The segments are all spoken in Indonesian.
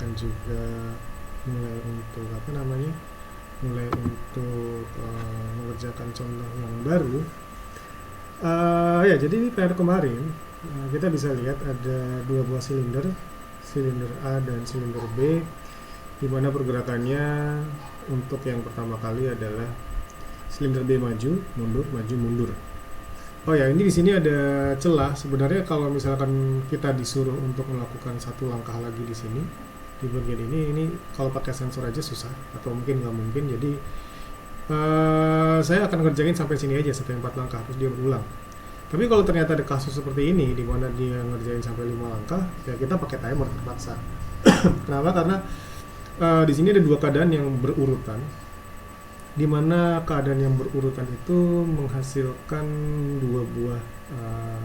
dan juga mulai untuk mengerjakan contoh yang baru. Ya, jadi ini PR kemarin kita bisa lihat ada dua buah silinder, silinder A dan silinder B, di mana pergerakannya untuk yang pertama kali adalah silinder B maju, mundur, maju, mundur. Oh ya, ini di sini ada celah. Sebenarnya kalau misalkan kita disuruh untuk melakukan satu langkah lagi di sini, di bagian ini kalau pakai sensor aja susah, atau mungkin nggak mungkin. Jadi saya akan ngerjain sampai sini aja, sampai 4 langkah, terus dia berulang. Tapi kalau ternyata ada kasus seperti ini, di mana dia ngerjain sampai 5 langkah, ya kita pakai timer terpaksa. Kenapa? Karena di sini ada dua keadaan yang berurutan, di mana keadaan yang berurutan itu menghasilkan dua buah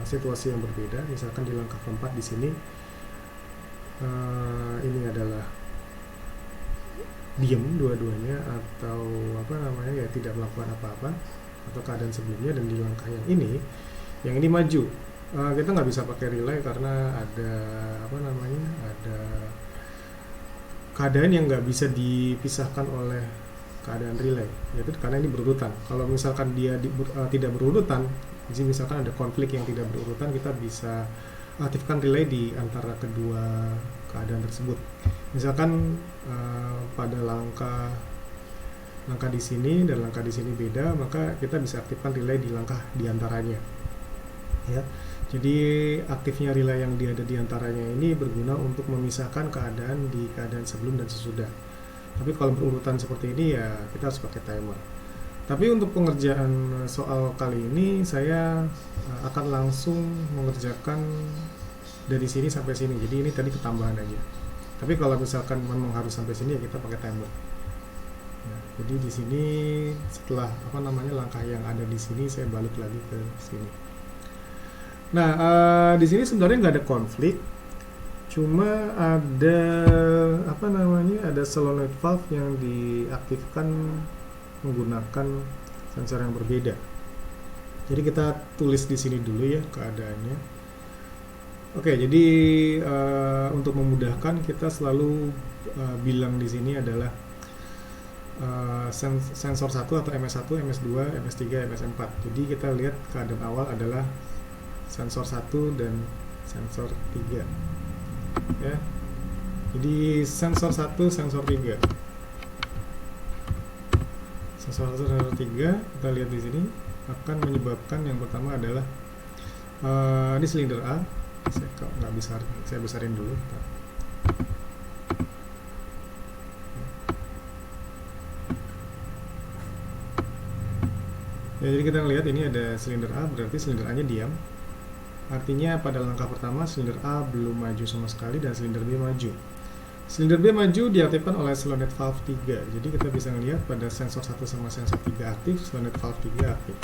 situasi yang berbeda. Misalkan di langkah keempat di sini ini adalah diam dua-duanya, atau ya tidak melakukan apa-apa, atau keadaan sebelumnya. Dan di langkah yang ini maju. Kita nggak bisa pakai relay karena ada ada keadaan yang nggak bisa dipisahkan oleh keadaan relay, yaitu karena ini berurutan. Kalau misalkan dia tidak berurutan, jadi misalkan ada konflik yang tidak berurutan, kita bisa aktifkan relay di antara kedua keadaan tersebut. Misalkan pada langkah di sini dan langkah di sini beda, maka kita bisa aktifkan relay di langkah di antaranya. Ya, jadi aktifnya relay yang ada di antaranya ini berguna untuk memisahkan keadaan di keadaan sebelum dan sesudah. Tapi kalau berurutan seperti ini ya kita harus pakai timer. Tapi untuk pengerjaan soal kali ini saya akan langsung mengerjakan dari sini sampai sini. Jadi ini tadi ketambahan aja. Tapi kalau misalkan memang harus sampai sini ya kita pakai timer. Nah, jadi di sini setelah langkah yang ada di sini saya balik lagi ke sini. Nah, di sini sebenarnya nggak ada konflik, cuma ada ada solenoid valve yang diaktifkan menggunakan sensor yang berbeda. Jadi kita tulis di sini dulu ya keadaannya. Oke, jadi untuk memudahkan kita selalu bilang di sini adalah sensor 1 atau MS1, MS2, MS3, MS4. Jadi kita lihat keadaan awal adalah sensor 1 dan sensor 3 ya. Jadi sensor 1, sensor 3. Sensor 1, sensor 3 kita lihat di sini akan menyebabkan yang pertama adalah ini silinder A. Saya besarin dulu. Ya, jadi kita lihat ini ada silinder A, berarti silinder A-nya diam. Artinya pada langkah pertama silinder A belum maju sama sekali dan silinder B maju. Silinder B maju diaktifkan oleh solenoid valve 3. Jadi kita bisa melihat pada sensor 1 sama sensor 3 aktif, solenoid valve 3 aktif.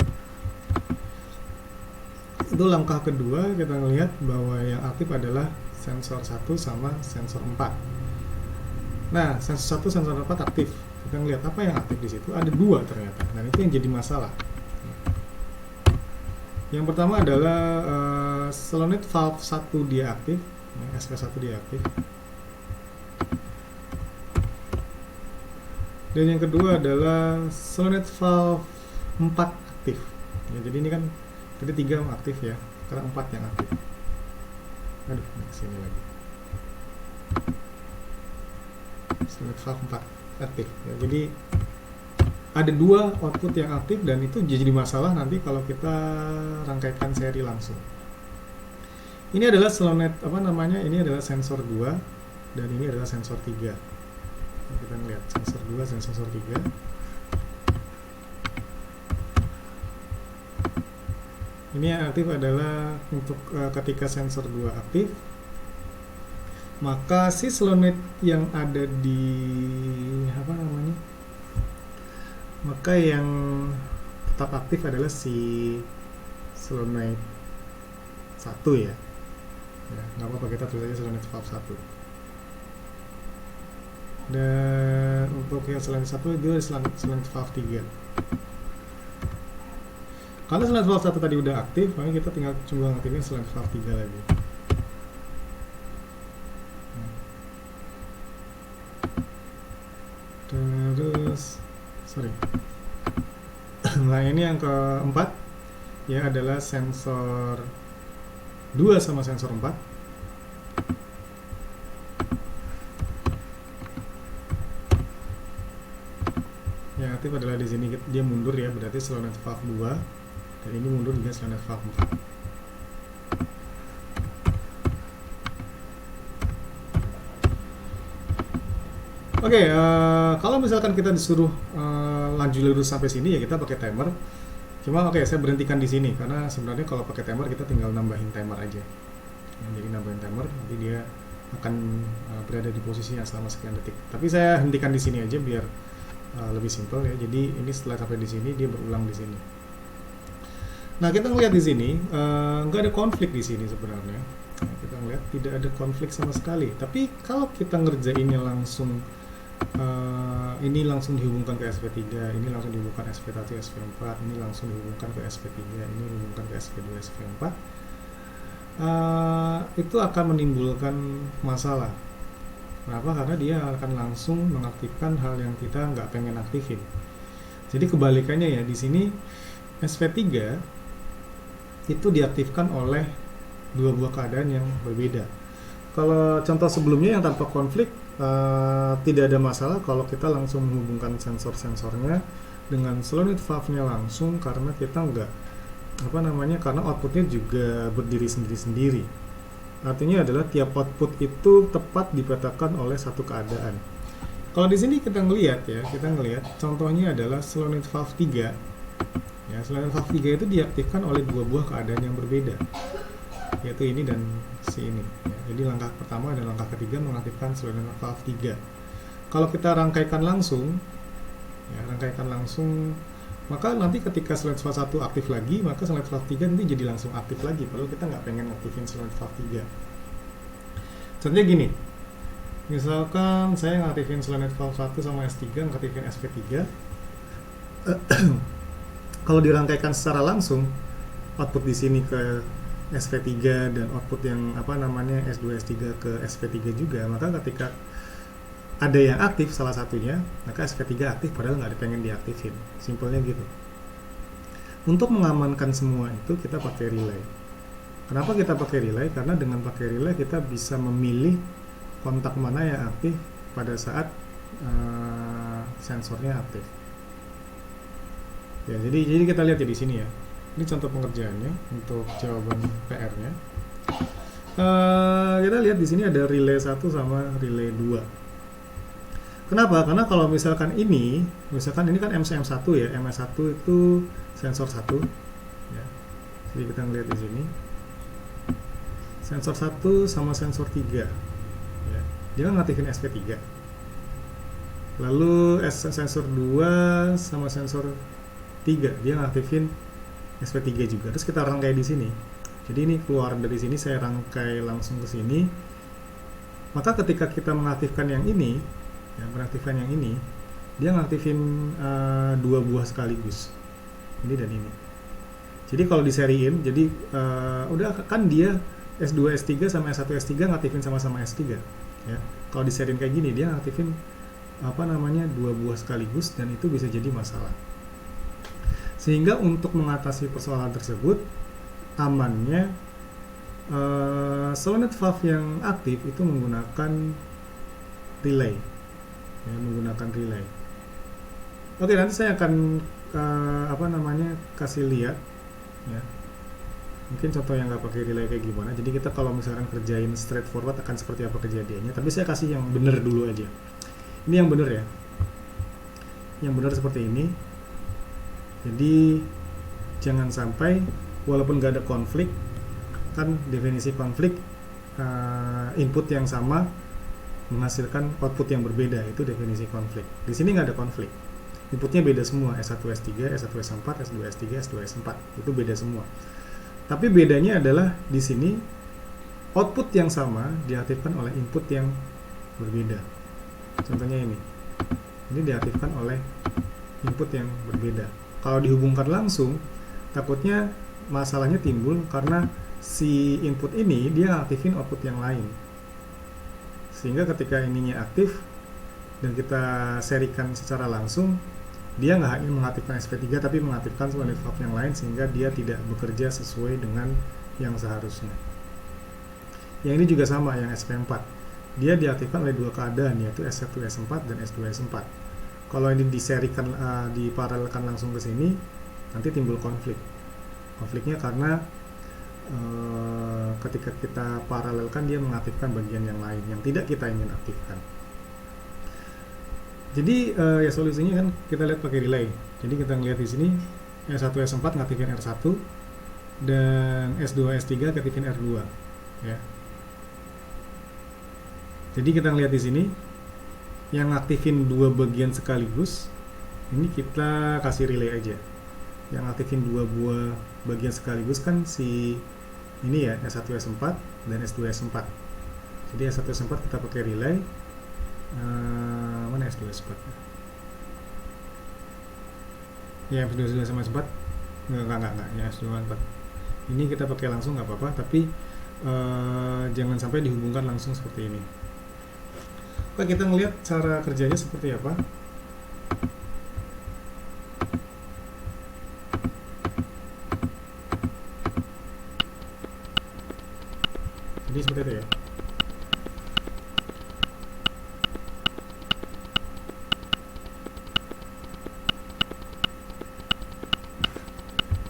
Itu langkah kedua, kita melihat bahwa yang aktif adalah sensor 1 sama sensor 4. Nah, sensor 1, sensor 4 aktif. Kita melihat apa yang aktif di situ? Ada dua ternyata. Dan itu yang jadi masalah. Yang pertama adalah solenoid valve 1 dia aktif, SP1 dia aktif. Dan yang kedua adalah solenoid valve 4 aktif. Ya, jadi ini kan tadi 3 aktif ya, sekarang 4 yang aktif. Aduh, kesini lagi. Solenoid valve 4 aktif. Ya, jadi ada dua output yang aktif dan itu jadi masalah nanti kalau kita rangkaikan seri langsung. Ini adalah solenoid ini adalah sensor 2 dan ini adalah sensor 3. Nah, kita lihat sensor 2 dan sensor 3. Ini yang aktif adalah untuk ketika sensor 2 aktif, maka si solenoid yang ada di maka yang tetap aktif adalah si solenoid 1 ya. Ya, nggak apa-apa, kita tulis aja solenoid valve 1. Dan untuk yang solenoid 1 itu solenoid valve 3. Kalau solenoid valve 1 tadi udah aktif, maka kita tinggal coba aktifin solenoid valve 3 lagi. sorry. Nah, ini yang keempat ya adalah sensor 2 sama sensor 4. Yang aktif adalah di sini dia mundur ya, berarti slow net valve 2, dan ini mundur juga slow net valve 4. Oke, kalau misalkan kita disuruh lanjut lurus sampai sini ya kita pakai timer. Cuma oke, saya berhentikan di sini karena sebenarnya kalau pakai timer kita tinggal nambahin timer aja. Jadi nambahin timer, nanti dia akan berada di posisi yang selama sekian detik. Tapi saya hentikan di sini aja biar lebih simpel ya. Jadi ini setelah sampai di sini dia berulang di sini. Nah, kita ngelihat di sini nggak ada konflik di sini sebenarnya. Nah, kita ngelihat tidak ada konflik sama sekali. Tapi kalau kita ngerjainnya langsung ini langsung dihubungkan ke SP3, ini langsung dihubungkan SP1, SP4, ini langsung dihubungkan ke SP3, ini dihubungkan ke SP2, SP4, itu akan menimbulkan masalah. Kenapa? Karena dia akan langsung mengaktifkan hal yang kita nggak pengen aktifin. Jadi kebalikannya ya, di sini SP3 itu diaktifkan oleh dua buah keadaan yang berbeda. Kalau contoh sebelumnya yang tanpa konflik, tidak ada masalah kalau kita langsung menghubungkan sensor-sensornya dengan slow net valve-nya langsung, karena kita nggak karena outputnya juga berdiri sendiri-sendiri. Artinya adalah tiap output itu tepat dipetakan oleh satu keadaan. Kalau di sini kita ngelihat contohnya adalah slow net valve 3. Ya, slow net valve 3 itu diaktifkan oleh dua buah keadaan yang berbeda, yaitu ini dan si ini ya. Jadi langkah pertama dan langkah ketiga mengaktifkan slow net valve 3. Kalau kita rangkaikan langsung, maka nanti ketika slow net valve 1 aktif lagi, maka slow net valve 3 nanti jadi langsung aktif lagi, padahal kita nggak pengen aktifin slow net valve 3. Contohnya gini, misalkan saya ngaktifin slow net valve 1 sama S3, ngaktifin SP3. Kalau dirangkaikan secara langsung, output di sini ke SP3 dan output yang S2 S3 ke SP3 juga, maka ketika ada yang aktif salah satunya, maka SP3 aktif padahal nggak pengen diaktifin. Simpelnya gitu. Untuk mengamankan semua itu kita pakai relay. Kenapa kita pakai relay? Karena dengan pakai relay kita bisa memilih kontak mana yang aktif pada saat sensornya aktif. Ya, jadi kita lihat ya di sini ya. Ini contoh pengerjaannya untuk jawaban PR-nya. Kita lihat di sini ada relay 1 sama relay 2. Kenapa? Karena kalau misalkan ini kan MCM1 ya, MS1 itu sensor 1 ya. Jadi kita ngelihat di sini. Sensor 1 sama sensor 3 ya. Dia ngaktifin SP3. Lalu sensor 2 sama sensor 3 dia ngaktifin SP3 juga. Terus kita rangkai di sini. Jadi ini keluar dari sini, saya rangkai langsung ke sini. Maka ketika kita mengaktifkan yang ini, dia ngaktifin dua buah sekaligus. Ini dan ini. Jadi kalau diseriin, jadi udah kan dia S2 S3 sama S1 S3 ngaktifin sama-sama S3 ya. Kalau diseriin kayak gini, dia ngaktifin dua buah sekaligus, dan itu bisa jadi masalah. Sehingga untuk mengatasi persoalan tersebut, amannya slow net valve yang aktif itu menggunakan relay ya, Oke, nanti saya akan kasih lihat ya, mungkin contoh yang nggak pakai relay kayak gimana. Jadi kita kalau misalkan kerjain straightforward akan seperti apa kejadiannya, tapi saya kasih yang benar dulu aja. Ini yang benar ya, yang benar seperti ini. Jadi jangan sampai walaupun nggak ada konflik, kan definisi konflik input yang sama menghasilkan output yang berbeda, itu definisi konflik. Di sini nggak ada konflik, inputnya beda semua, S1 S3, S1 S4, S2 S3, S2 S4 itu beda semua. Tapi bedanya adalah di sini output yang sama diaktifkan oleh input yang berbeda. Contohnya ini diaktifkan oleh input yang berbeda. Kalau dihubungkan langsung, takutnya masalahnya timbul karena si input ini dia aktifin output yang lain. Sehingga ketika ininya aktif, dan kita serikan secara langsung, dia nggak hanya mengaktifkan SP3 tapi mengaktifkan unit valve yang lain sehingga dia tidak bekerja sesuai dengan yang seharusnya. Yang ini juga sama, yang SP4 dia diaktifkan oleh dua keadaan, yaitu S1 S4 dan S2 S4. Kalau ini diserikan, diparalelkan langsung ke sini, nanti timbul konflik. Konfliknya karena ketika kita paralelkan dia mengaktifkan bagian yang lain yang tidak kita ingin aktifkan. Jadi ya solusinya kan kita lihat pakai relay. Jadi kita ngelihat di sini S1 S4 ngaktifin R1 dan S2 S3 ngaktifin R2 ya. Jadi kita ngelihat di sini yang ngaktifin dua bagian sekaligus, ini kita kasih relay aja. Yang aktifin dua buah bagian sekaligus kan si ini ya, S1 S4 dan S2 S4. Jadi S1 S4 kita pakai relay. Mana S2 S4? Ya S2 S4 enggak ya S2 S4. Ini kita pakai langsung nggak apa-apa, tapi jangan sampai dihubungkan langsung seperti ini. Oke, kita ngelihat cara kerjanya seperti apa. Jadi seperti itu ya.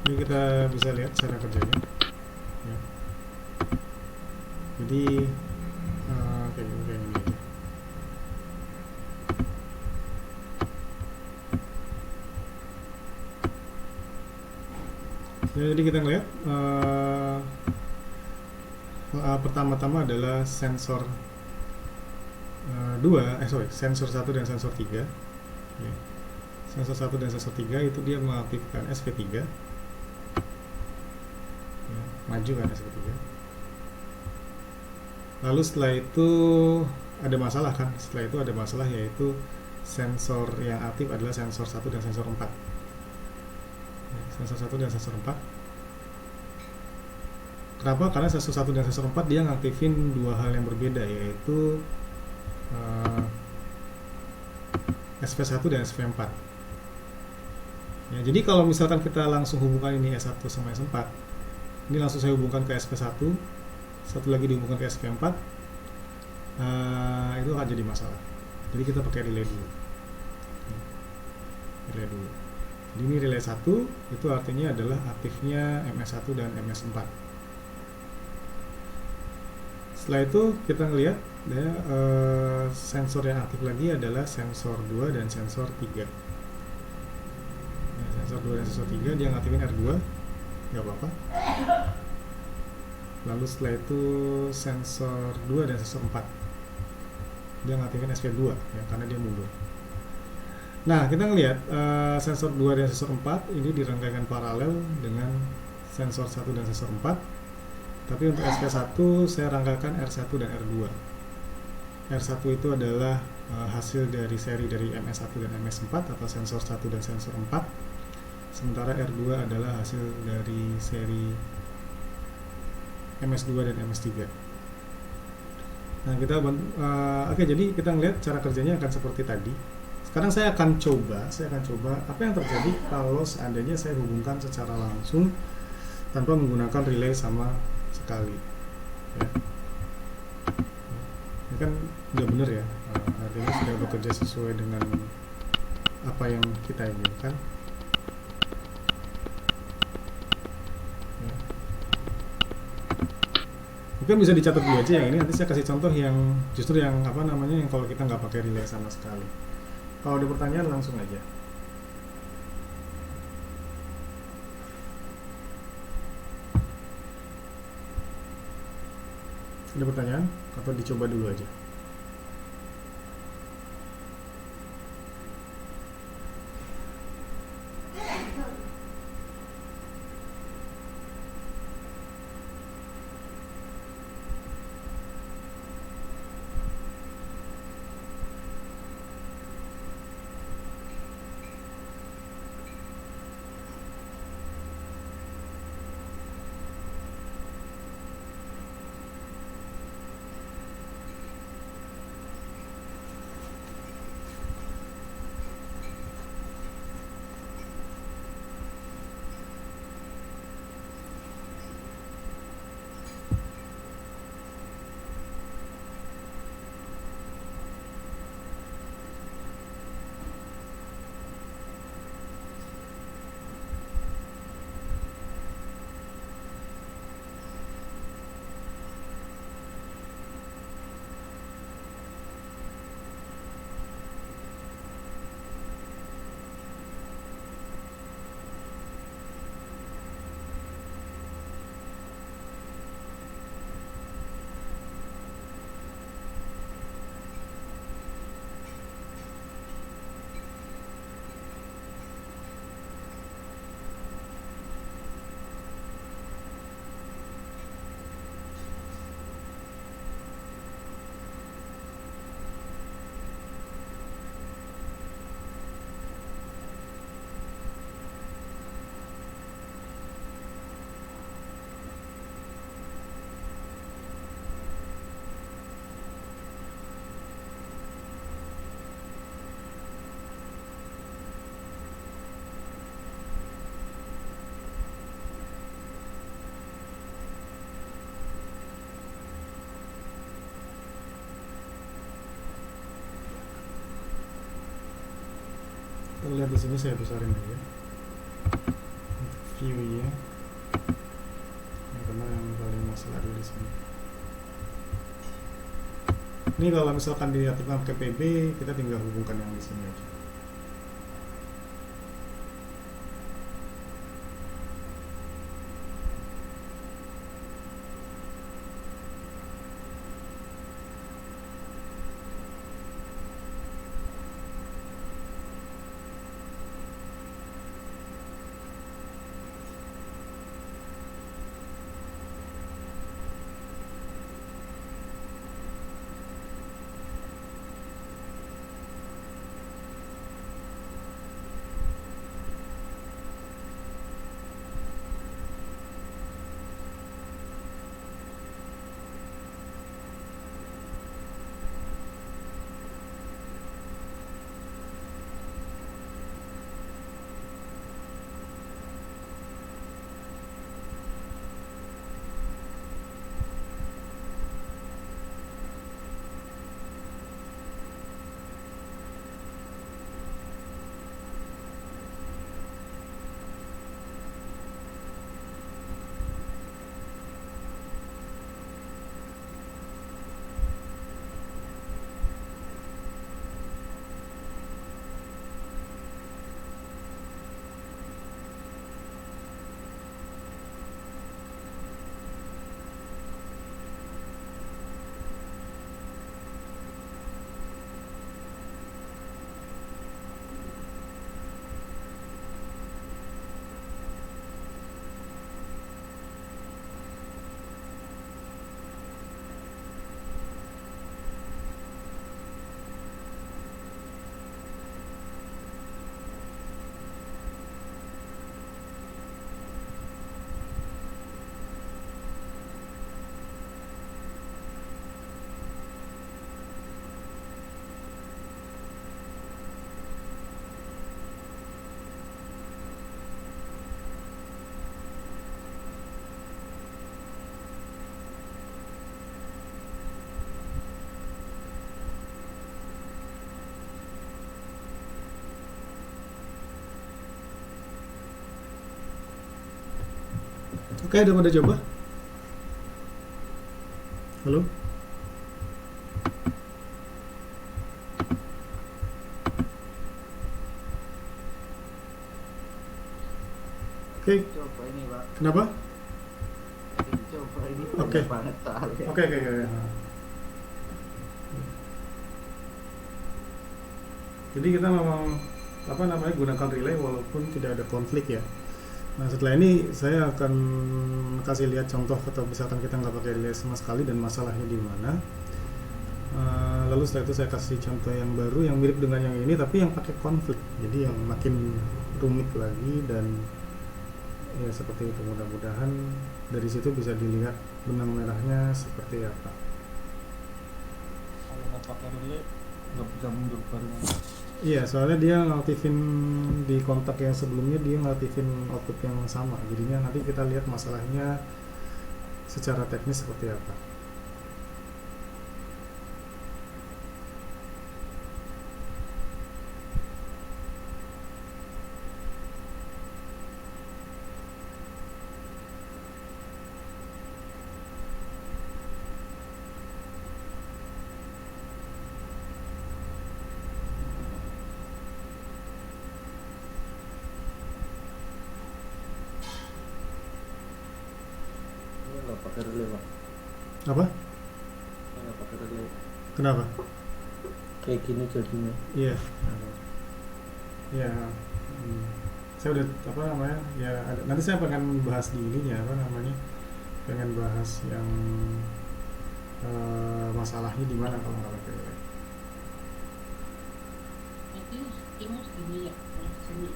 Ini kita bisa lihat cara kerjanya ya. Jadi kayak ini aja. Ya, jadi kita ngelihat pertama-tama adalah sensor sensor 1 dan sensor 3 ya. Sensor 1 dan sensor 3 itu dia mengaktifkan SP3 ya, maju kan SP3. Lalu setelah itu ada masalah kan, yaitu sensor yang aktif adalah sensor 1 dan sensor 4 ya, sensor 1 dan sensor 4. Kenapa? Karena sensor 1 dan sensor 4 dia ngaktifin dua hal yang berbeda, yaitu SP1 dan SP4 ya. Jadi kalau misalkan kita langsung hubungkan ini S1 sama S4, ini langsung saya hubungkan ke SP1, satu lagi dihubungkan ke SP4, itu akan jadi masalah. Jadi kita pakai relay dulu. Jadi ini relay 1 itu artinya adalah aktifnya MS1 dan MS4. Setelah itu kita ngelihat ya, sensor yang aktif lagi adalah sensor 2 dan sensor 3 ya, sensor 2 dan sensor 3 dia ngaktifin R2 nggak apa-apa. Lalu setelah itu sensor 2 dan sensor 4 dia ngaktifin SP2 ya, karena dia mundur. Nah, kita ngelihat sensor 2 dan sensor 4 ini dirangkaikan paralel dengan sensor 1 dan sensor 4. Tapi untuk SP1 saya rangkaikan R1 dan R2. R1 itu adalah hasil dari seri dari MS1 dan MS4 atau sensor 1 dan sensor 4. Sementara R2 adalah hasil dari seri MS2 dan MS3. Nah, oke, jadi kita ngelihat cara kerjanya akan seperti tadi. Sekarang saya akan coba apa yang terjadi kalau seandainya saya hubungkan secara langsung tanpa menggunakan relay sama sekali ya. Ini kan nggak benar ya, artinya sudah bekerja sesuai dengan apa yang kita inginkan ya. Mungkin bisa dicatat dulu aja yang ini, nanti saya kasih contoh yang justru yang yang kalau kita nggak pakai relay sama sekali. Kalau ada pertanyaan langsung aja. Ada pertanyaan atau dicoba dulu aja? Lihat di sini saya besarin aja view-nya. Karena yang paling masalah ada di sini. Ini kalau misalkan diaktifkan pakai PB, kita tinggal hubungkan yang di sini aja. Oke, udah pada coba? Halo? Oke, Coba ini Pak, kenapa? coba ini Oke. banyak banget soalnya. Oke. Jadi kita memang gunakan relay walaupun tidak ada konflik ya. Nah setelah ini saya akan kasih lihat contoh atau misalkan kita nggak pakai relay sama sekali dan masalahnya di mana. Lalu setelah itu saya kasih contoh yang baru yang mirip dengan yang ini tapi yang pakai konflik. Jadi yang makin rumit lagi dan ya seperti itu. Mudah-mudahan dari situ bisa dilihat benang merahnya seperti apa. Kalau nggak pakai relay nggak bisa mundur barengan. Iya, soalnya dia ngaktifin di kontak yang sebelumnya dia ngaktifin output yang sama. Jadinya nanti kita lihat masalahnya secara teknis seperti apa. Ini nggak pakai relay Pak, Apa? ini nggak pakai relay. Kenapa? Kayak gini jadinya. Iya. Ya, saya udah ya nanti saya pengen bahas di ininya pengen bahas yang masalahnya di mana kalau nggak pakai relay. Itu timus gini ya, kalau sini.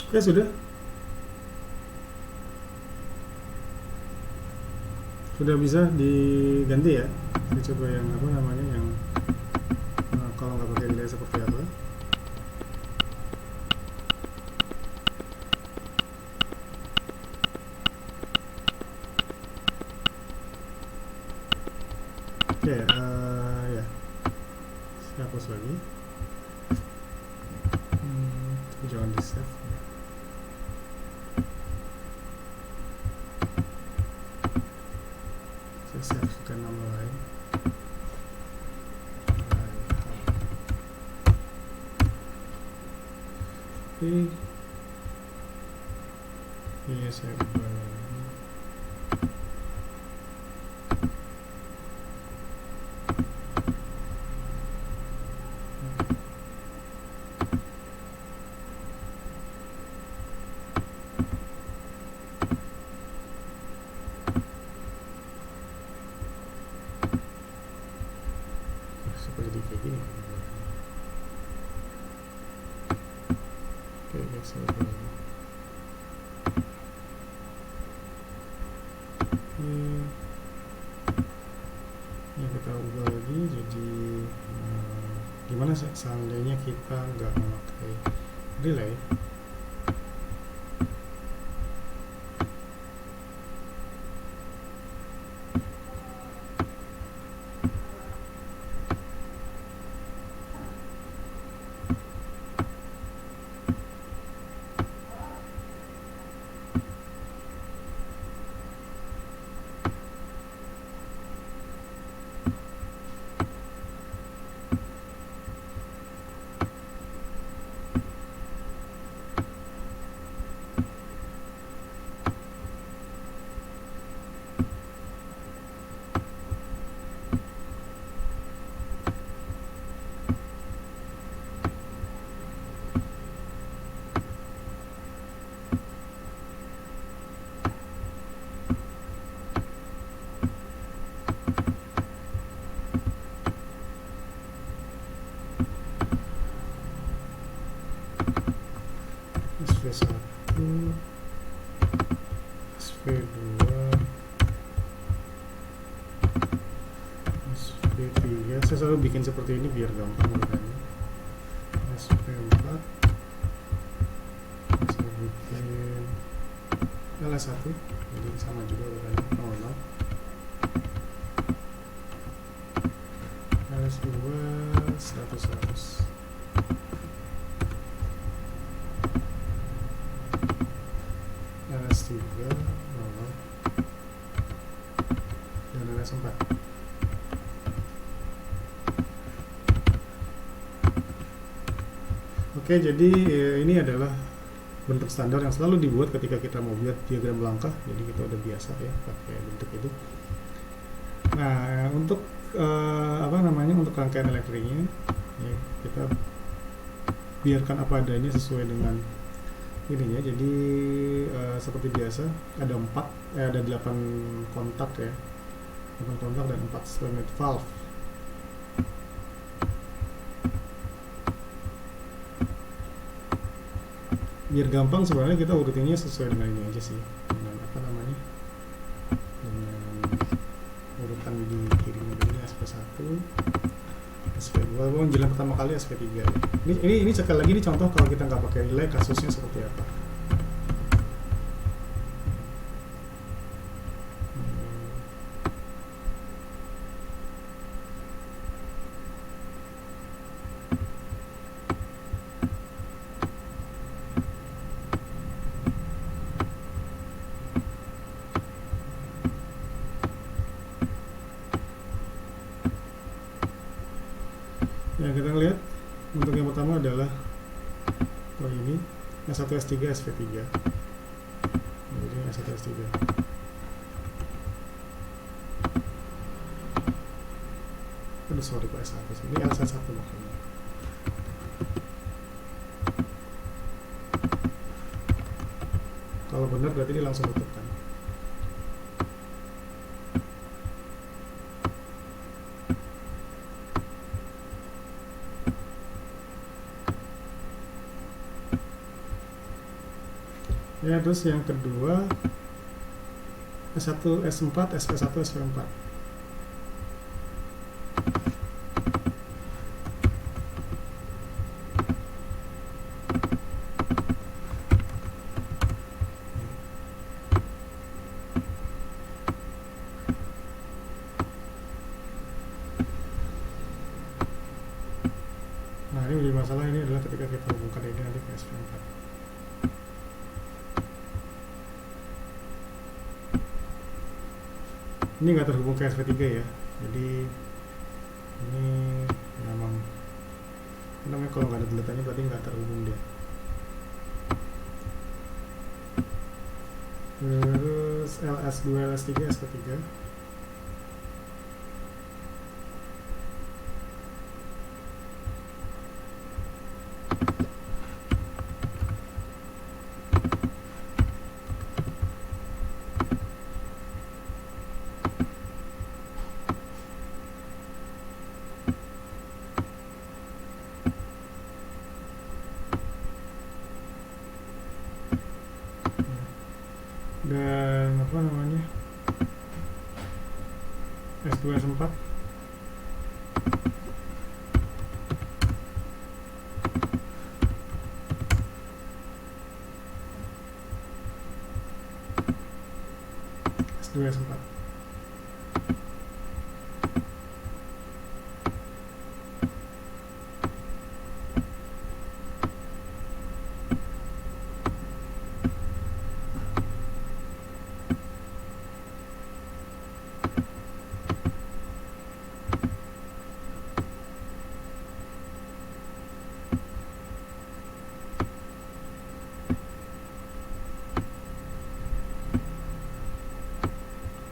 Oke, sudah. Sudah bisa diganti ya. Saya coba yang apa namanya yang kalau nggak pakai delay seperti apa. Oke, ya. Saya hapus lagi. Tapi jangan di save. Saya save ke nama lain. Oke. Iya, saya ubah lagi. Seperti kayak gini. Oke, saya ubah lagi. Ya, kita ubah lagi jadi gimana seandainya kita nggak memakai delay. SV1, SV2, SV3. Saya selalu bikin seperti ini biar gampang urutannya. SV4, saya bikin LS1, jadi sama juga urutannya 00. LS2 100. LS3 00 dan LS4. Oke, jadi ini adalah bentuk standar yang selalu dibuat ketika kita mau buat diagram langkah. Jadi kita udah biasa ya pakai bentuk itu. Nah, untuk untuk rangkaian elektriknya ya, kita biarkan apa adanya sesuai dengan ininya. Jadi seperti biasa ada 8 kontak ya, 8 kontak dan 4 slimate valve. Biar gampang sebenarnya kita urutinnya sesuai dengan ini aja sih, dengan dengan urutan di kirinya. Ini SP1, SP2, jalan pertama kali SP3 ya. Ini sekali lagi ini contoh kalau kita nggak pakai relay kasusnya seperti apa. Ya, kita lihat untuk yang pertama adalah ini S1 S3 SP3. Jadi S1 S3. Aduh, sorry Pak, S1 ini LS1 makanya. Kalau benar berarti dia langsung tutup kan. Ya, terus yang kedua S1, S4, SP1, SP4. Nah, ini menjadi masalah ini adalah ketika kita hubungkan ini nanti ke SP4. Ini nggak terhubung ke SP3 ya, jadi ini memang namanya kalau nggak ada bulatannya berarti nggak terhubung dia. Terus LS2, LS3, SP3. Dan apa namanya, S2, S4. S2, S4.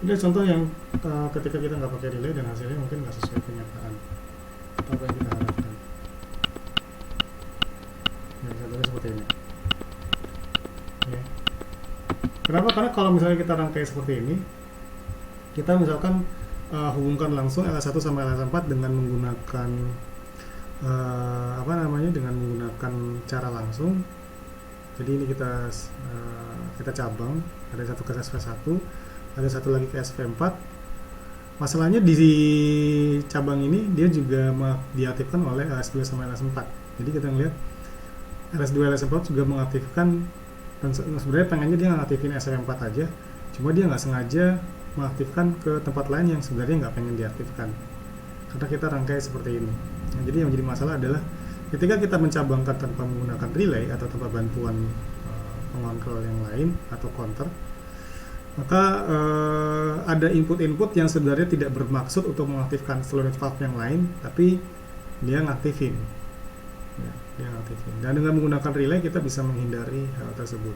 Ini contoh yang ketika kita nggak pakai relay dan hasilnya mungkin nggak sesuai kenyataan atau apa yang kita harapkan. Ya, contohnya seperti ini. Ya. Kenapa? Karena kalau misalnya kita rangkai seperti ini, kita misalkan hubungkan langsung LS1 sama LS4 dengan menggunakan apa namanya, dengan menggunakan cara langsung. Jadi ini kita cabang, ada satu ke SP1, ada satu lagi ke SP4. Masalahnya di cabang ini dia juga diaktifkan oleh LS2 sama LS4. Jadi kita ngelihat LS2, LS4 juga mengaktifkan, dan sebenarnya pengennya dia ngaktifin SP4 aja, cuma dia nggak sengaja mengaktifkan ke tempat lain yang sebenarnya nggak pengen diaktifkan karena kita rangkai seperti ini. Nah, jadi yang menjadi masalah adalah ketika kita mencabangkan tanpa menggunakan relay atau tanpa bantuan pengontrol yang lain atau counter, maka ada input-input yang sebenarnya tidak bermaksud untuk mengaktifkan slow net valve yang lain, tapi dia ngaktifin. Ya, dia ngaktifin. Dan dengan menggunakan relay kita bisa menghindari hal tersebut.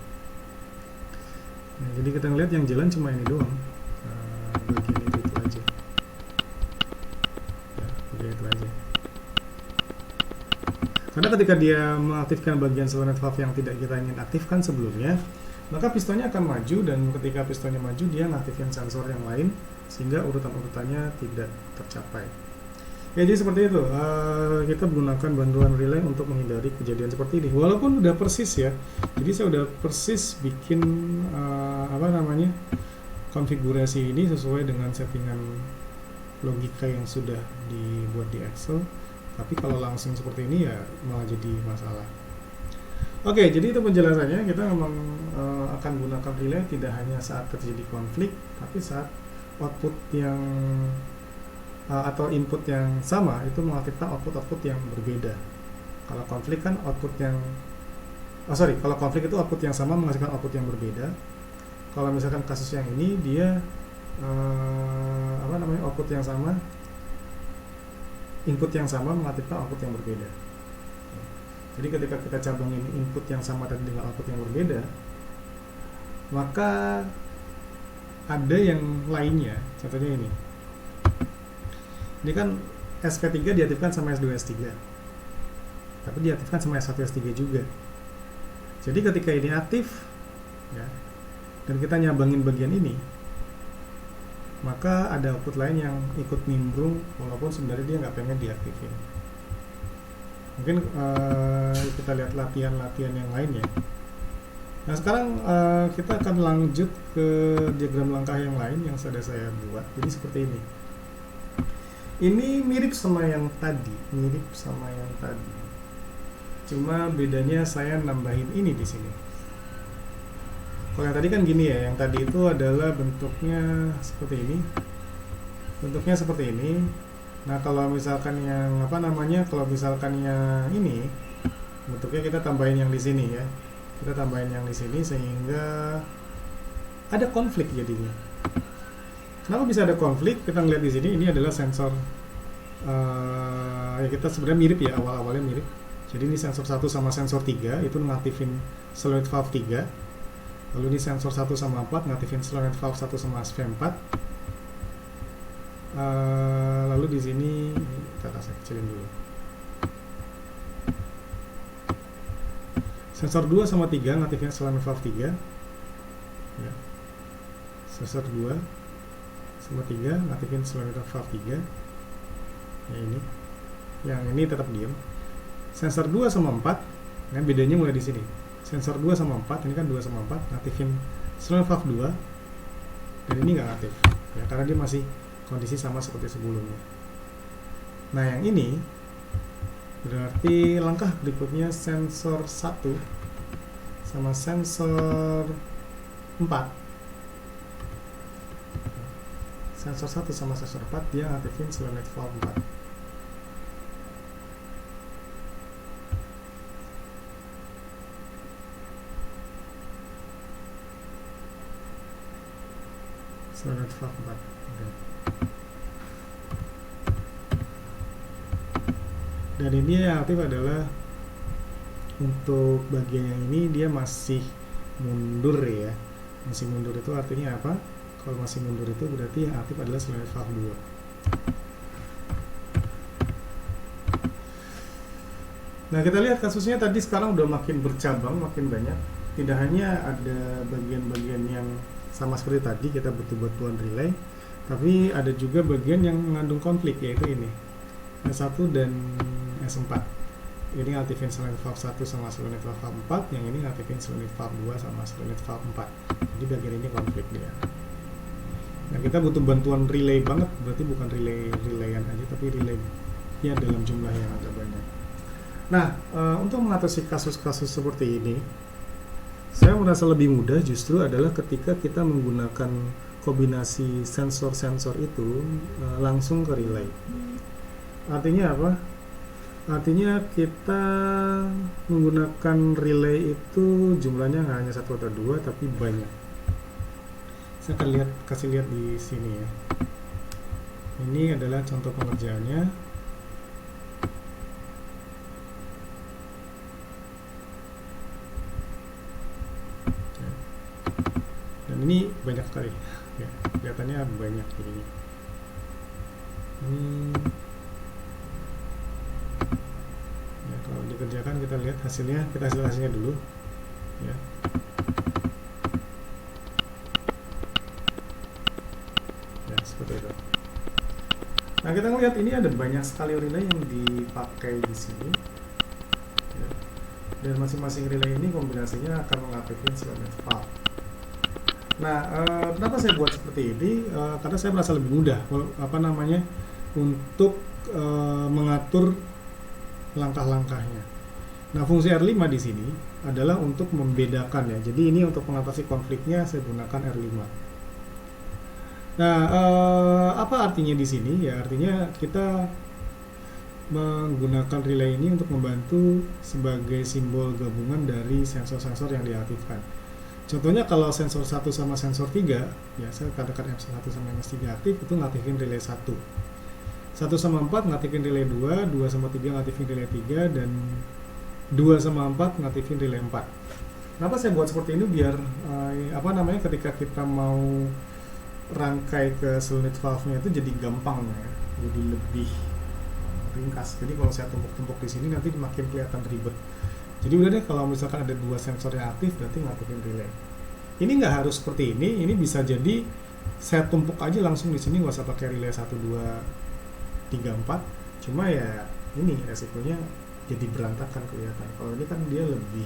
Nah, jadi kita ngelihat yang jalan cuma ini doang, bagian itu aja. Ya, bagian itu aja. Karena ketika dia mengaktifkan bagian slow net valve yang tidak kita ingin aktifkan sebelumnya, maka pistonnya akan maju, dan ketika pistonnya maju dia ngaktifin sensor yang lain sehingga urutan-urutannya tidak tercapai. Ya, jadi seperti itu, kita menggunakan bantuan relay untuk menghindari kejadian seperti ini. Walaupun udah persis ya, jadi saya udah persis bikin konfigurasi ini sesuai dengan settingan logika yang sudah dibuat di Excel, tapi kalau langsung seperti ini ya malah jadi masalah. Oke, jadi itu penjelasannya. Kita memang akan gunakan relay tidak hanya saat terjadi konflik, tapi saat output yang atau input yang sama itu mengaktifkan output yang berbeda. Kalau konflik kan kalau konflik itu output yang sama menghasilkan output yang berbeda. Kalau misalkan kasus yang ini dia output yang sama, input yang sama mengaktifkan output yang berbeda. Jadi ketika kita cabangin input yang sama tadi dengan output yang berbeda, maka ada yang lainnya. Contohnya ini. Ini kan SP3 diaktifkan sama S2, S3. Tapi diaktifkan sama S1, S3 juga. Jadi ketika ini aktif, ya, dan kita nyabangin bagian ini, maka ada output lain yang ikut nimbrung walaupun sebenarnya dia nggak pengen diaktifin. Mungkin kita lihat latihan-latihan yang lain ya. Nah sekarang kita akan lanjut ke diagram langkah yang lain yang sudah saya buat. Jadi seperti ini. Ini mirip sama yang tadi, Cuma bedanya saya nambahin ini di sini. Kalau yang tadi kan gini ya, yang tadi itu adalah bentuknya seperti ini. Nah kalau misalkan yang kalau misalkan yang ini bentuknya kita tambahin yang di sini ya. Kita tambahin yang di sini sehingga ada konflik jadinya. Kenapa bisa ada konflik? Kita ngeliat di sini, ini adalah sensor ya kita sebenarnya mirip ya, awal-awalnya mirip. Jadi ini sensor 1 sama sensor 3 itu ngaktifin solenoid valve 3. Lalu ini sensor 1 sama 4 ngaktifin solenoid valve 1 sama SV4. Lalu di sini kita saya kecilin dulu. Sensor 2 sama 3 ngaktifin solenoid valve 3. Ya. Sensor 2 sama 3 ngaktifin solenoid valve 3. Ya ini. Yang ini tetap diam. Sensor 2 sama 4, kan bedanya mulai di sini. Sensor 2 sama 4, ini kan 2 sama 4 ngaktifin solenoid valve 2. Dan ini nggak aktif. Ya, karena dia masih kondisi sama seperti sebelumnya. Nah, yang ini berarti langkah berikutnya sensor 1 sama sensor 4. Sensor 1 sama sensor 4 dia aktifin solenoid valve 4. Solenoid valve 4. Okay. Dan ini yang aktif adalah untuk bagian yang ini dia masih mundur ya. Masih mundur itu artinya apa? Kalau masih mundur itu berarti yang aktif adalah solenoid valve 2. Nah, kita lihat kasusnya tadi sekarang udah makin bercabang, makin banyak. Tidak hanya ada bagian-bagian yang sama seperti tadi kita butuh bantuan relay, tapi ada juga bagian yang mengandung konflik, yaitu ini S1 dan S4. Ini aktifin solenoid valve 1 sama solenoid valve 4, yang ini aktifin solenoid valve 2 sama solenoid valve 4. Jadi bagian ini konflik dia. Nah, kita butuh bantuan relay banget, berarti bukan relayan aja, tapi relay ya dalam jumlah yang agak banyak. Nah, untuk mengatasi kasus-kasus seperti ini, saya merasa lebih mudah justru adalah ketika kita menggunakan kombinasi sensor-sensor itu langsung ke relay. Artinya apa? Artinya kita menggunakan relay itu jumlahnya nggak hanya 1 atau 2, tapi banyak. Saya akan kasih lihat di sini ya. Ini adalah contoh pengerjaannya. Dan ini banyak sekali. Ya, kelihatannya banyak begini. Ya, kalau dikerjakan kita lihat hasilnya, kita hasilnya dulu. Ya. Seperti itu. Nah, kita ngelihat ini ada banyak sekali relay yang dipakai di sini, ya. Dan masing-masing relay ini kombinasinya akan mengaktifkan solenoid valve. Nah, kenapa saya buat seperti ini? Karena saya merasa lebih mudah, untuk mengatur langkah-langkahnya. Nah, fungsi R5 di sini adalah untuk membedakan ya. Jadi ini untuk mengatasi konfliknya saya gunakan R5. Nah, apa artinya di sini? Ya, artinya kita menggunakan relay ini untuk membantu sebagai simbol gabungan dari sensor-sensor yang diaktifkan. Contohnya kalau sensor 1 sama sensor 3, ya saya katakan MS1 sama MS3 aktif, itu ngaktifin relay 1. 1 sama 4 ngaktifin relay 2, 2 sama 3 ngaktifin relay 3, dan 2 sama 4 ngaktifin relay 4. Kenapa saya buat seperti ini? Biar ketika kita mau rangkai ke solenoid valve-nya itu jadi gampang ya, jadi lebih ringkas. Jadi kalau saya tumpuk-tumpuk di sini nanti makin kelihatan ribet. Jadi udah deh, kalau misalkan ada 2 sensor yang aktif berarti ngaktifin relay. Ini nggak harus seperti ini bisa jadi saya tumpuk aja langsung di sini, nggak usah pakai relay 1, 2, 3, 4. Cuma ya ini resikonya jadi berantakan kelihatan. Kalau ini kan dia lebih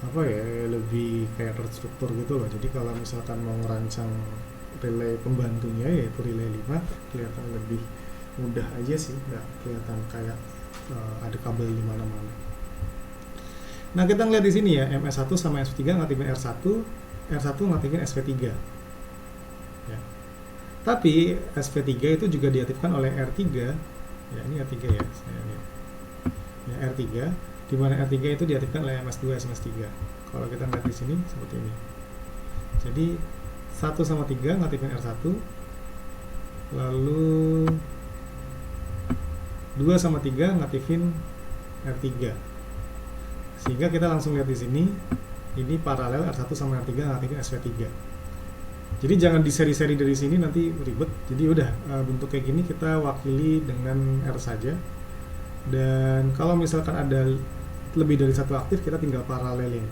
apa ya, lebih kayak terstruktur gitu loh. Jadi kalau misalkan mau ngerancang relay pembantunya yaitu relay 5 kelihatan lebih mudah aja sih, nggak kelihatan kayak ada kabel di mana-mana. Nah, kita ngeliat di sini ya, MS1 sama SV3 ngaktifin R1, R1 ngaktifin SV3. Ya. Tapi SV3 itu juga diaktifkan oleh R3. Ya, ini R3 ya, saya lihat. Ya, R3, di mana R3 itu diaktifkan oleh MS2, MS3. Kalau kita lihat di sini seperti ini. Jadi 1 sama 3 ngaktifin R1, lalu 2 sama 3 ngaktifin R3. Sehingga kita langsung lihat di sini, ini paralel R1 sama R3 ngaktifin SV3. Jadi jangan di seri-seri dari sini, nanti ribet. Jadi udah bentuk kayak gini kita wakili dengan R saja. Dan kalau misalkan ada lebih dari satu aktif, kita tinggal paralelin.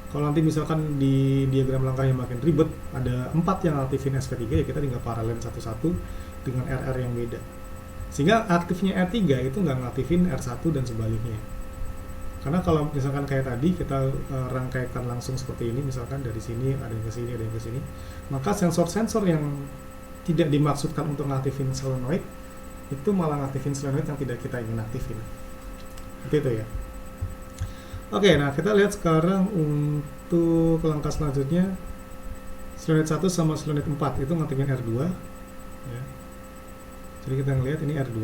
Kalau nanti misalkan di diagram langkahnya makin ribet, ada 4 yang aktifin SV3, ya kita tinggal paralelin satu-satu dengan RR yang beda. Sehingga aktifnya R3 itu nggak ngaktifin R1 dan sebaliknya. Karena kalau misalkan kayak tadi kita rangkaikan langsung seperti ini, misalkan dari sini ada yang ke sini, ada yang ke sini, maka sensor-sensor yang tidak dimaksudkan untuk ngaktifin solenoid itu malah ngaktifin solenoid yang tidak kita ingin aktifin. Seperti itu ya. Oke, nah kita lihat sekarang untuk langkah selanjutnya, solenoid 1 sama solenoid 4 itu ngaktifin R2 ya. Jadi kita ngelihat ini R2,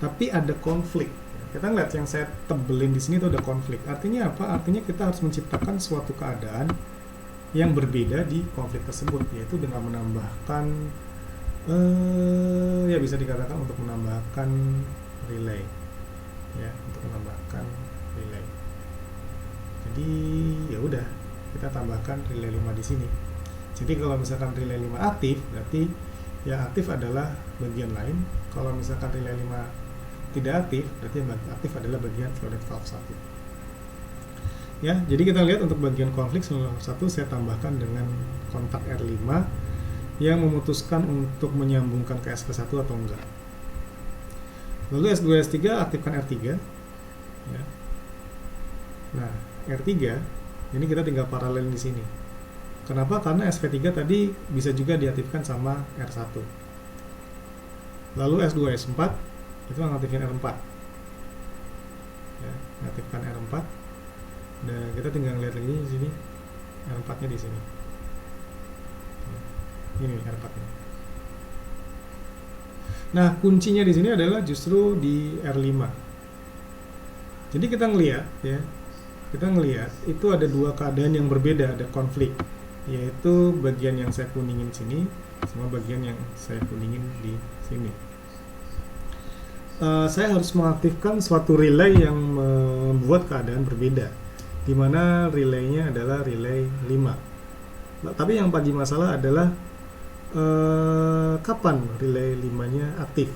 tapi ada konflik. Kita ngeliat yang saya tebelin di sini itu ada konflik. Artinya apa? Artinya kita harus menciptakan suatu keadaan yang berbeda di konflik tersebut, yaitu dengan menambahkan ya bisa dikatakan untuk menambahkan relay, ya, untuk menambahkan relay. Jadi ya udah, kita tambahkan relay 5 di sini. Jadi kalau misalkan relay 5 aktif, berarti yang aktif adalah bagian lain. Kalau misalkan relay 5 tidak aktif, berarti yang aktif adalah bagian solenoid valve 1. Ya, jadi kita lihat untuk bagian konflik solenoid 1 saya tambahkan dengan kontak R5 yang memutuskan untuk menyambungkan ke SP1 atau enggak. Lalu S2 S3 aktifkan R3 ya. Nah, R3 ini kita tinggal paralel di sini. Kenapa? Karena SP3 tadi bisa juga diaktifkan sama R1. Lalu S2 S4 itu ngaktifin R4 ya, ngaktifkan R4 dan kita tinggal lihat lagi di sini R4 nya di sini ya, ini R4 nya. Nah, kuncinya di sini adalah justru di R5. Jadi kita ngelihat ya, kita ngelihat itu ada dua keadaan yang berbeda, ada konflik, yaitu bagian yang saya kuningin sini sama bagian yang saya kuningin di sini. Saya harus mengaktifkan suatu relay yang membuat keadaan berbeda, di mana relaynya adalah relay 5. Nah, tapi yang jadi masalah adalah kapan relay 5-nya aktif.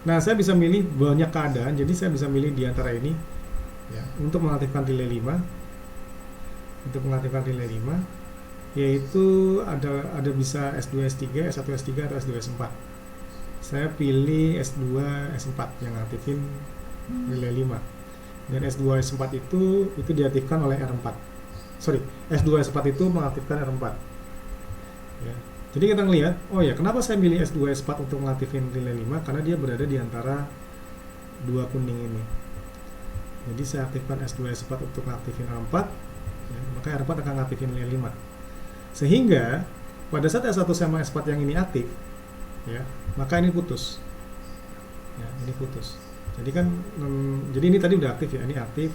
Nah, saya bisa milih banyak keadaan, jadi saya bisa milih di antara ini ya, untuk mengaktifkan relay 5. Untuk mengaktifkan relay 5 yaitu ada bisa S2 S3, S1 S3 atau S2 S4. Saya pilih S2 S4 yang aktifin relay 5. Dan S2 S4 itu diaktifkan oleh R4. S2 S4 itu mengaktifkan R4. Ya. Jadi kita ngelihat, oh ya, kenapa saya pilih S2 S4 untuk mengaktifin relay 5? Karena dia berada di antara dua kuning ini. Jadi saya aktifkan S2 S4 untuk mengaktifin R4, ya, maka R4 akan mengaktifin relay 5. Sehingga pada saat S1 sama S4 yang ini aktif, ya, maka ini putus. Ya, ini putus. Jadi kan jadi ini tadi udah aktif ya, ini aktif.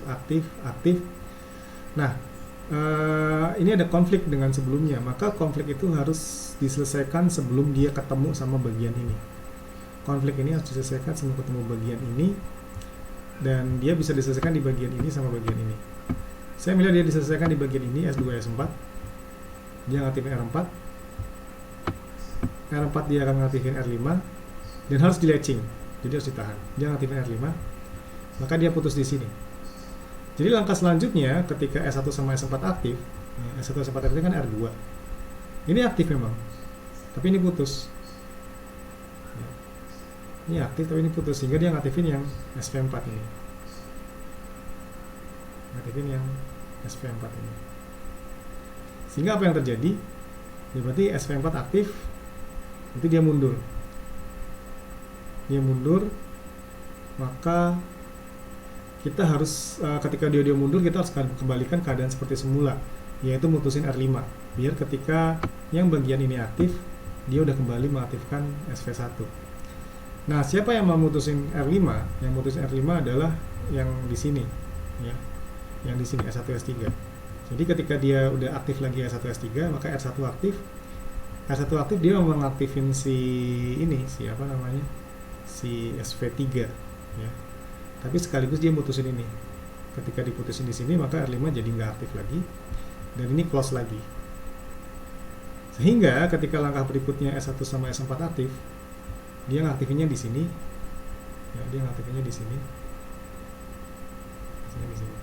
Nah, ini ada konflik dengan sebelumnya, maka konflik itu harus diselesaikan sebelum dia ketemu sama bagian ini. Konflik ini harus diselesaikan sebelum ketemu bagian ini, dan dia bisa diselesaikan di bagian ini sama bagian ini. Saya milih dia diselesaikan di bagian ini, S2 S4. Dia ngaktifin R4. R4 dia akan ngaktifin R5 dan harus di latching, jadi harus ditahan. Dia ngaktifin R5, maka dia putus di sini. Jadi langkah selanjutnya ketika S1 sama S4 aktif, S1 S4 aktif kan R2. Ini aktif memang, tapi ini putus. Ini aktif tapi ini putus, sehingga dia ngaktifin yang SV4 ini. ngaktifin yang SV4 ini. Sehingga apa yang terjadi? Ya berarti SV4 aktif, itu dia mundur. Dia mundur, maka kita harus ketika dia mundur kita harus kembalikan keadaan seperti semula, yaitu mutusin R5 biar ketika yang bagian ini aktif dia udah kembali mengaktifkan SV1. Nah, siapa yang memutusin R5? Yang mutusin R5 adalah yang di sini ya. Yang di sini S1 S3. Jadi ketika dia udah aktif lagi S1 S3 maka R1 aktif. R1 aktif dia mengaktifin si ini siapa namanya? Si SV3 ya. Tapi sekaligus dia mutusin ini. Ketika diputusin di sini maka R5 jadi nggak aktif lagi dan ini close lagi. Sehingga ketika langkah berikutnya S1 sama S4 aktif, dia ngaktifinnya di sini. Ya, dia ngaktifinnya di sini. Di sini.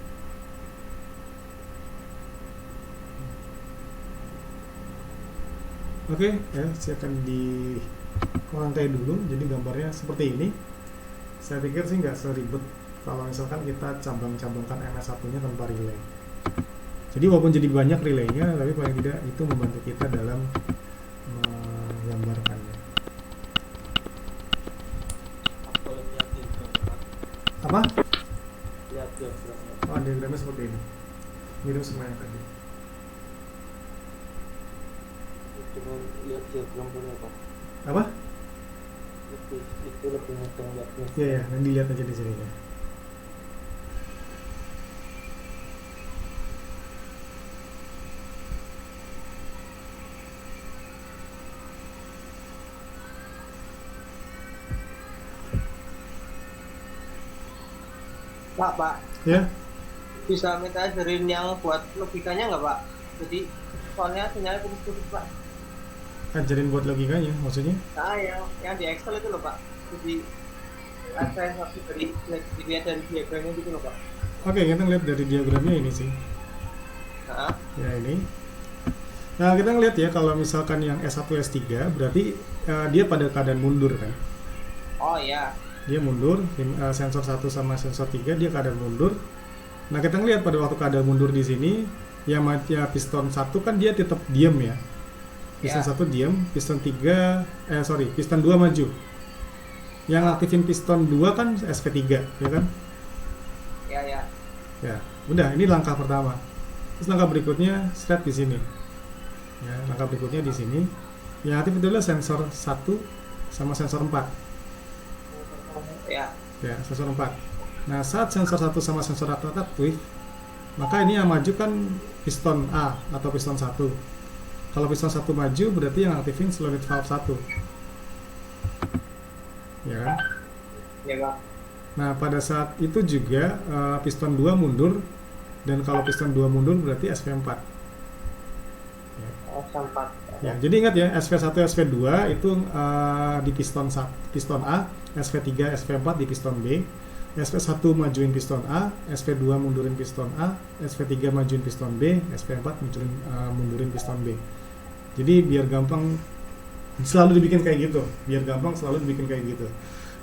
Oke, ya, silakan di rantai dulu. Jadi gambarnya seperti ini. Saya pikir sih nggak seribet kalau misalkan kita cabang-cabangkan MS1-nya tanpa relay. Jadi walaupun jadi banyak relaynya, tapi paling tidak itu membantu kita dalam menggambarkannya. Boleh lihat diagramnya. Apa? Lihat diagramnya. Oh, diagramnya seperti ini. Mirip sama yang tadi. Dengan lihat diagram punya Pak. Apa? Itu lebih mudah lihatnya. Iya ya, nanti lihat aja di sini ya. Pak, Ya, bisa minta ajarin yang buat logikanya nggak Pak? Jadi soalnya sinyalnya putus-putus Pak. ajarin buat logikanya, maksudnya? Nah, yang di Excel itu loh Pak. Jadi saya waktu dilihat dari diagramnya gitu loh Pak. Oke, kita ngeliat dari diagramnya ini sih. Nah, Ya ini. Nah, kita ngeliat ya kalau misalkan yang S1 S3 berarti dia pada keadaan mundur kan. oh ya, Dia mundur, sensor 1 sama sensor 3 dia keadaan mundur. Nah, kita ngeliat pada waktu keadaan mundur di sini yang piston 1 kan dia tetap diam ya. Piston Ya. 1 diam, piston 3 piston 2 maju. Yang aktifin piston 2 kan SV3, ya kan? ya. Ya, udah ini langkah pertama. Terus langkah berikutnya start di sini. Ya, langkah berikutnya di sini. Yang aktif itu adalah sensor 1 sama sensor 4. Ya, Ya, sensor 4. Nah, saat sensor 1 sama sensor 4 aktif, maka ini yang maju kan piston A atau piston 1. Kalau piston 1 maju berarti yang aktifin slow rate valve 1. Ya kan? ya Pak. Nah, pada saat itu juga piston 2 mundur, dan kalau piston 2 mundur berarti SV4. Oh, sempat. Ya, jadi ingat ya, SV1, SV2 itu di piston A, SV3, SV4 di piston B, SV1 majuin piston A, SV2 mundurin piston A, SV3 majuin piston B, SV4 mundurin piston B. Jadi biar gampang selalu dibikin kayak gitu,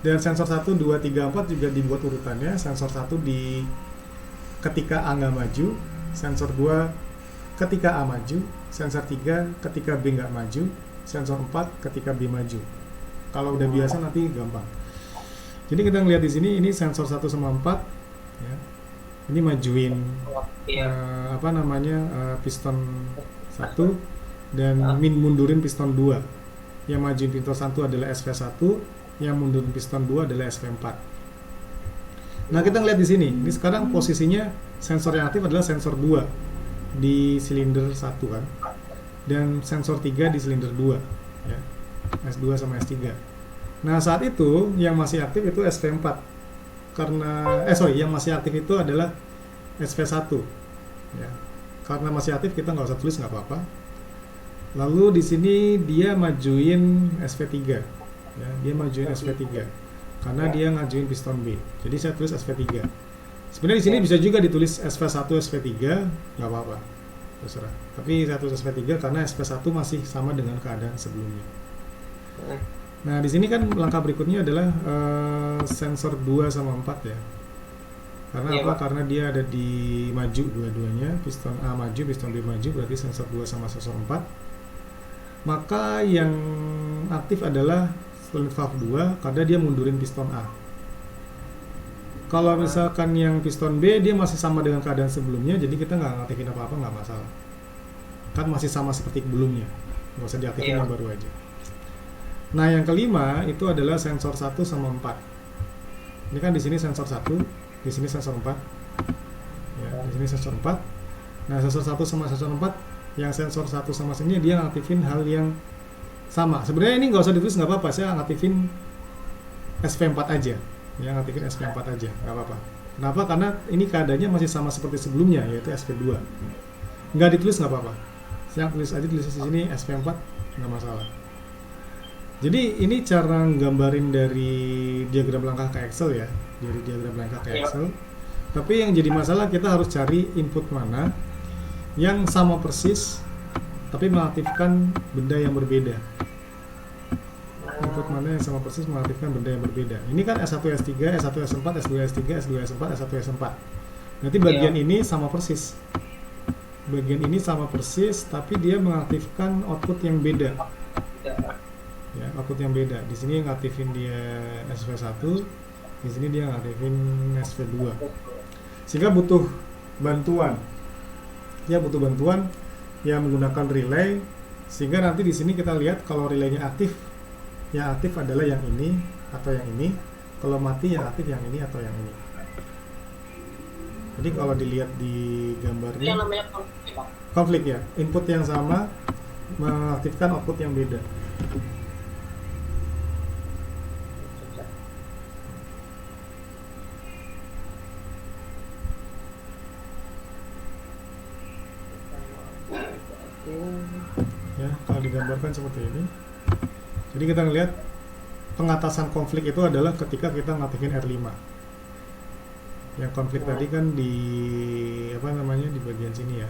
Dan sensor 1, 2, 3, 4 juga dibuat urutannya. Sensor 1 di ketika A nggak maju, sensor 2 ketika A maju, sensor 3 ketika B nggak maju, sensor 4 ketika B maju. Kalau udah biasa nanti gampang. Jadi kita ngelihat di sini ini sensor 1 sama 4 ya. Ini majuin Iya. piston 1 dan mundurin piston 2. Yang majuin piston 1 adalah SV1, yang mundurin piston 2 adalah SV4. Nah, kita ngelihat di sini. Ini sekarang posisinya sensor yang aktif adalah sensor 2 di silinder 1 kan, dan sensor 3 di silinder 2 ya, S2 sama S3. Nah, saat itu yang masih aktif itu SV4 yang masih aktif itu adalah SV1 ya. Karena masih aktif kita nggak usah tulis, nggak apa-apa. Lalu di sini dia majuin SV3 ya, dia majuin SV3 karena dia ngajuin piston B, jadi saya tulis SV3. Sebenarnya di sini bisa juga ditulis SV1, SV3, nggak apa-apa, terserah. Tapi saya tulis SV3 karena SV1 masih sama dengan keadaan sebelumnya. Nah, di sini kan langkah berikutnya adalah sensor 2 sama 4 ya. Karena Iya, apa? Pak. Karena dia ada di maju dua-duanya, piston A maju, piston B maju, berarti sensor 2 sama sensor 4. Maka yang aktif adalah fluid valve 2 karena dia mundurin piston A. Kalau misalkan yang piston B dia masih sama dengan keadaan sebelumnya, jadi kita nggak ngaktifin apa-apa, nggak masalah. Kan masih sama seperti sebelumnya, nggak usah diaktifin Iya. yang baru aja. Nah yang kelima itu adalah sensor 1 sama 4. Ini kan di sini sensor 1, di sini sensor 4. Ya, di sini sensor 4. Nah sensor 1 sama sensor 4, yang sensor 1 sama sini dia ngaktifin hal yang sama. Sebenarnya ini nggak usah ditulis, nggak apa-apa, saya ngaktifin SP4 aja. Ya ngaktifin SP4 aja, nggak apa-apa. Kenapa? Karena ini keadaannya masih sama seperti sebelumnya, yaitu SP2. Nggak ditulis nggak apa-apa. Saya tulis aja, tulis di sini SP4, nggak masalah. Jadi ini cara nggambarin dari diagram langkah ke Excel ya, dari diagram langkah ke Iya. Excel. Tapi yang jadi masalah kita harus cari input mana yang sama persis, tapi mengaktifkan benda yang berbeda. Input mana yang sama persis mengaktifkan benda yang berbeda. Ini kan S1, S3, S1, S4, S2, S3, S2, S4, S1, S4. Berarti bagian ini sama persis. Bagian ini sama persis, tapi dia mengaktifkan output yang beda. Ya, output yang beda. Di sini ngaktifin dia SV1, di sini dia ngaktifin SV2. Sehingga butuh bantuan. Ya, butuh bantuan yang menggunakan relay, sehingga nanti di sini kita lihat kalau relaynya aktif, yang aktif adalah yang ini atau yang ini. Kalau mati yang aktif yang ini atau yang ini. Jadi kalau dilihat di gambarnya, Yang namanya konflik, Pak. konflik ya, input yang sama mengaktifkan output yang beda. Ya, kalau digambarkan seperti ini. Jadi kita ngelihat pengatasan konflik itu adalah ketika kita ngaktifin R5. Yang konflik tadi kan di apa namanya, di bagian sini ya.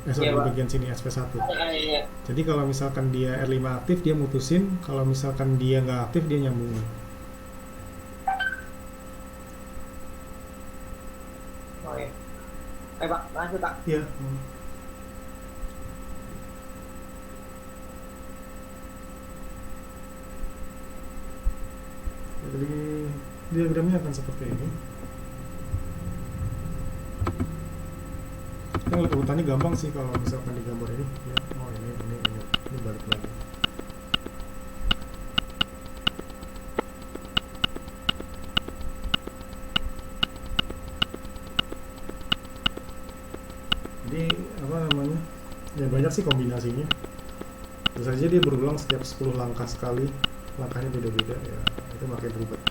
Sorry, Iya, di Pak. bagian sini SP1. Iya. Jadi kalau misalkan dia R5 aktif dia mutusin, kalau misalkan dia nggak aktif dia nyambungin. Oke. Ayo, Pak, lanjut, Pak. Iya. Jadi diagramnya akan seperti ini. Kita ngeliat urutannya gampang sih kalau misalkan di gambar ini. Ya, oh ini balik lagi. Jadi apa namanya? Ya banyak sih kombinasinya. Bisa saja dia berulang setiap 10 langkah sekali, langkahnya beda-beda ya, itu makin ribet.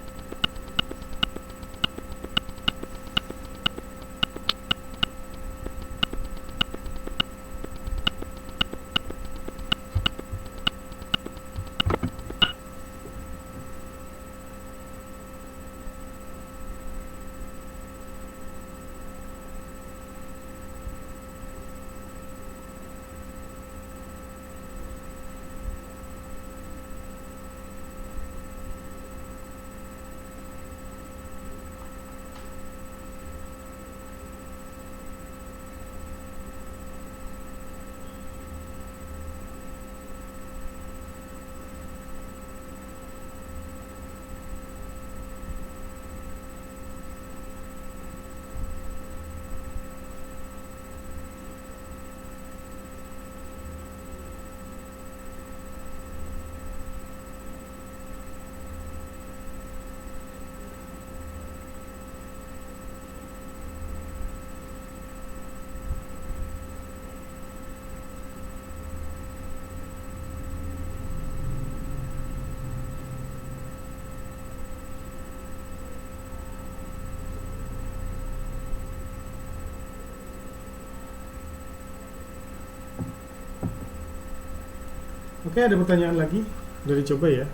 Oke, ada pertanyaan lagi? Udah dicoba ya?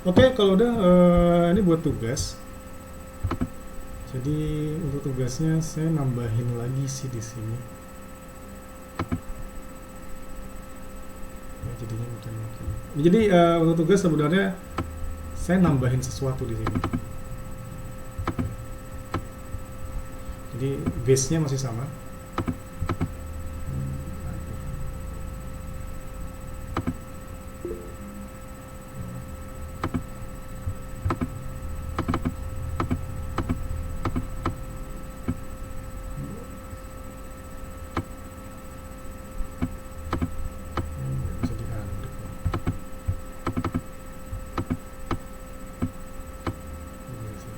Oke, kalau udah ini buat tugas. Jadi untuk tugasnya saya nambahin lagi sih di sini. Ya, jadinya makin. Jadi untuk tugas sebenarnya saya nambahin sesuatu di sini. Jadi base-nya masih sama. Bisa di-undo. Ini sih.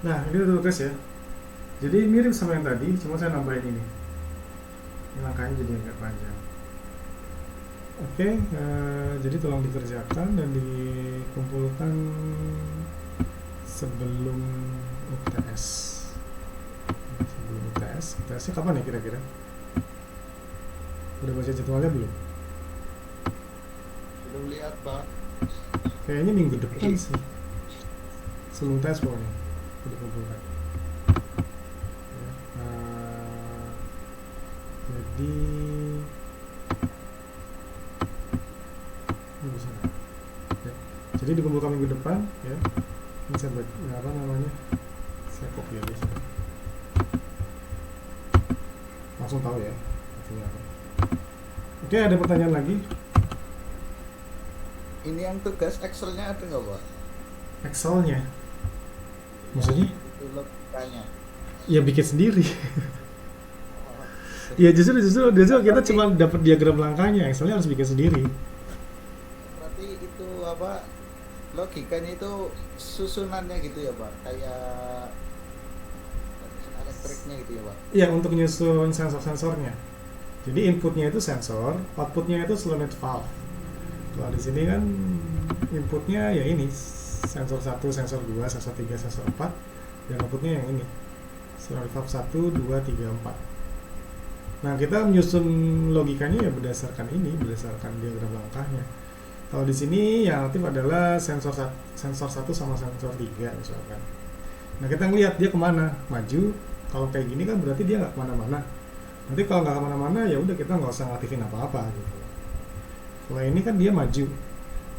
Nah, ini udah tugas ya. Jadi mirip sama yang tadi, cuma saya nambahin ini. Ini langkahnya jadi agak panjang. Oke, jadi tolong dikerjakan dan dikumpulkan sebelum UTS. Sebelum UTS, UTS-nya kapan ya kira-kira? Udah baca jadwalnya belum? Belum lihat, Pak. Kayaknya minggu depan sih. Sebelum UTS pokoknya dikumpulkan. Ya, jadi ini bisa. Ya. Jadi dikumpulkan minggu depan, ya. Ini saya apa namanya? Saya copy aja sih. Langsung tahu ya. Artinya apa. Oke, ada pertanyaan lagi? Ini yang tugas Excel-nya ada nggak, Pak? Excel-nya? Maksudnya? Itu logikanya. Ya bikin sendiri. Oh, Ya justru kita cuma dapat diagram langkahnya, Excel-nya harus bikin sendiri. berarti itu apa? Logikanya itu susunannya gitu ya, Pak? Kayak elektriknya gitu ya, Pak? Ya, untuk nyusun sensor-sensornya. Jadi inputnya itu sensor, outputnya itu solenoid valve. Kalau di sini kan inputnya ya ini sensor 1, sensor 2, sensor 3, sensor 4, dan outputnya yang ini solenoid valve 1, 2, 3, 4. Nah, kita menyusun logikanya ya berdasarkan ini, berdasarkan diagram langkahnya. Kalau di sini yang aktif adalah sensor 1 sama sensor 3 misalkan. Nah, kita ngelihat dia kemana, maju. Kalau kayak gini kan berarti dia nggak kemana-mana. Nanti kalau nggak kemana-mana ya udah kita nggak usah ngaktifin apa-apa gitu. Kalau ini kan dia maju.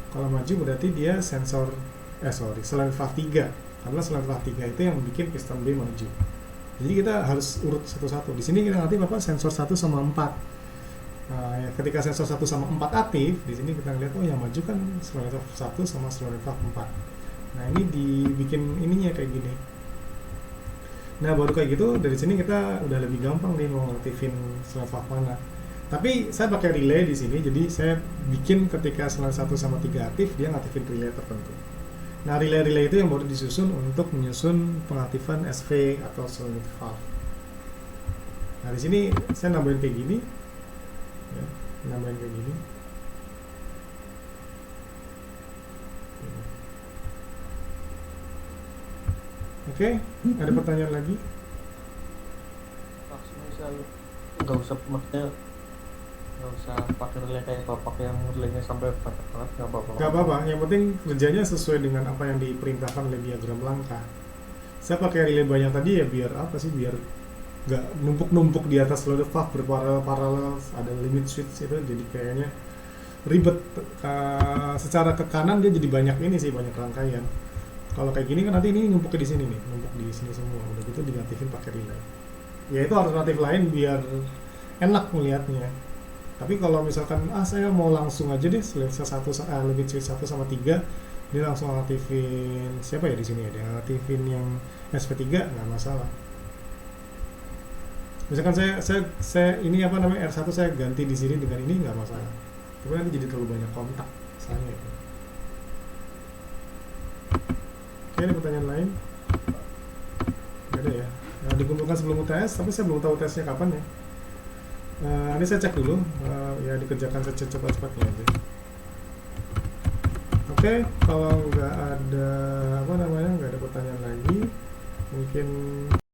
Kalau maju berarti dia solenoid valve 3. Karena solenoid valve 3 itu yang bikin piston B maju. Jadi kita harus urut satu-satu. Di sini kita aktif apa? Sensor 1 sama 4. Nah, ya, ketika sensor 1 sama 4 aktif, di sini kita lihat oh yang maju kan solenoid valve 1 sama solenoid valve 4. Nah, ini dibikin ininya kayak gini. Nah, baru kayak gitu dari sini kita udah lebih gampang nih mau ngaktifin solenoid valve mana. Tapi saya pakai relay di sini, jadi saya bikin ketika solenoid 1 sama 3 aktif, dia ngaktifin relay tertentu. Nah, relay-relay itu yang baru disusun untuk menyusun pengaktifan SV atau solenoid valve. Nah, di sini saya nambahin kayak gini. Ya, nambahin kayak gini. Oke, ada pertanyaan lagi? Misal nggak usah, maksudnya nggak usah pakai relay kayak bapak yang relaynya sampai banyak banget, nggak apa-apa. Gak apa-apa, yang penting kerjanya sesuai dengan apa yang diperintahkan oleh diagram langkah. Saya pakai relay banyak tadi ya biar apa sih, biar nggak numpuk-numpuk di atas load valve berparalel, ada limit switch itu jadi kayaknya ribet. Secara ke kanan dia jadi banyak ini sih, banyak rangkaian. Kalau kayak gini kan nanti ini numpuk di sini nih, numpuk di sini semua. Udah gitu diaktifin pakai relay. Ya itu alternatif lain biar enak melihatnya. Tapi kalau misalkan saya mau langsung aja deh lebih switch 1 sama 3, dia langsung aktifin siapa ya di sini ya? Dia aktifin yang SP3 nggak masalah. Misalkan saya ini apa namanya R1 saya ganti di sini dengan ini nggak masalah. Tapi nanti jadi terlalu banyak kontak misalnya. Oke, ada pertanyaan lain? Nggak ada ya? Nah, dikumpulkan sebelum UTS, tapi saya belum tahu tesnya kapan ya. Ini saya cek dulu, ya dikerjakan secepat-cepatnya aja. Oke, kalau nggak ada nggak ada pertanyaan lagi, mungkin